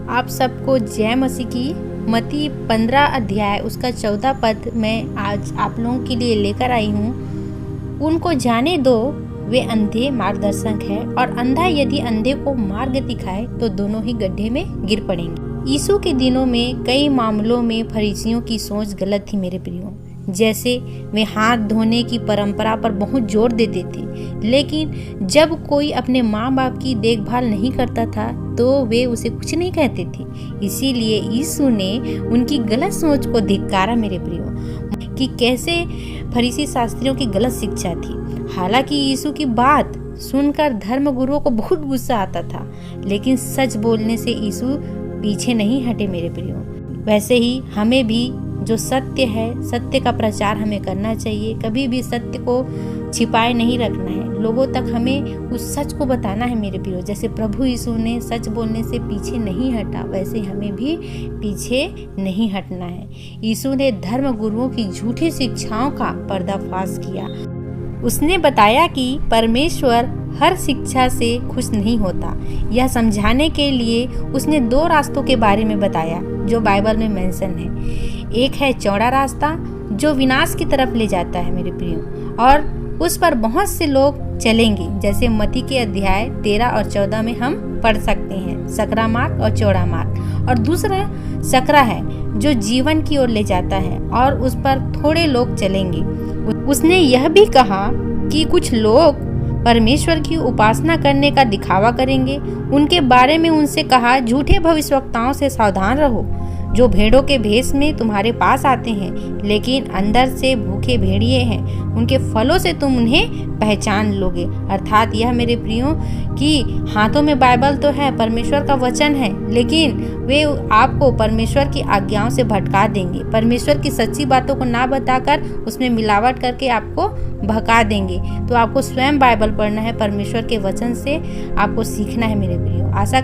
आप सबको जय मसीह की। मत्ती 15 अध्याय उसका 14 पद मैं आज आप लोगों के लिए लेकर आई हूँ। उनको जाने दो, वे अंधे मार्गदर्शक है, और अंधा यदि अंधे को मार्ग दिखाए तो दोनों ही गड्ढे में गिर पड़ेंगे। यीशु के दिनों में कई मामलों में फरीसियों की सोच गलत थी मेरे प्रियो। जैसे वे हाथ धोने की परंपरा पर बहुत जोर देते थे, लेकिन जब कोई अपने माँ बाप की देखभाल नहीं करता था तो वे उसे कुछ नहीं कहते थे। इसीलिए यीशु ने उनकी गलत सोच को धिक्कारा मेरे प्रियो, कि कैसे फरीसी शास्त्रियों की गलत शिक्षा थी। हालांकि यीशु की बात सुनकर धर्म गुरुओं को बहुत गुस्सा आता था, लेकिन सच बोलने से यीशु पीछे नहीं हटे मेरे प्रियो। वैसे ही हमें भी जो सत्य है, सत्य का प्रचार हमें करना चाहिए। कभी भी सत्य को छिपाए नहीं रखना है, लोगों तक हमें उस सच को बताना है मेरे प्रियो। जैसे प्रभु यीशु ने सच बोलने से पीछे नहीं हटा, वैसे हमें भी पीछे नहीं हटना है। यीशु ने धर्म गुरुओं की झूठी शिक्षाओं का पर्दाफाश किया। उसने बताया कि परमेश्वर हर शिक्षा से खुश नहीं होता। यह समझाने के लिए उसने 2 रास्तों के बारे में बताया जो बाइबल में मेंशन है। एक है चौड़ा रास्ता जो विनाश की तरफ ले जाता है मेरे प्रियो, और उस पर बहुत से लोग चलेंगे, जैसे मत्ती के अध्याय 13 और 14 में हम पढ़ सकते हैं, सकरा मार्ग और चौड़ा मार्ग। और दूसरा सकरा है जो जीवन की ओर ले जाता है, और उस पर थोड़े लोग चलेंगे। उसने यह भी कहा कि कुछ लोग परमेश्वर की उपासना करने का दिखावा करेंगे। उनके बारे में उनसे कहा, झूठे भविष्यवक्ताओं से सावधान रहो, जो भेड़ों के भेष में तुम्हारे पास आते हैं, लेकिन अंदर से भूखे भेड़िए हैं। उनके फलों से तुम उन्हें पहचान लोगे। अर्थात यह मेरे प्रियो कि हाथों में बाइबल तो है, परमेश्वर का वचन है, लेकिन वे आपको परमेश्वर की आज्ञाओं से भटका देंगे। परमेश्वर की सच्ची बातों को ना बताकर उसमें मिलावट करके आपको भगा देंगे। तो आपको स्वयं बाइबल पढ़ना है, परमेश्वर के वचन से आपको सीखना है मेरे प्रियो। आशा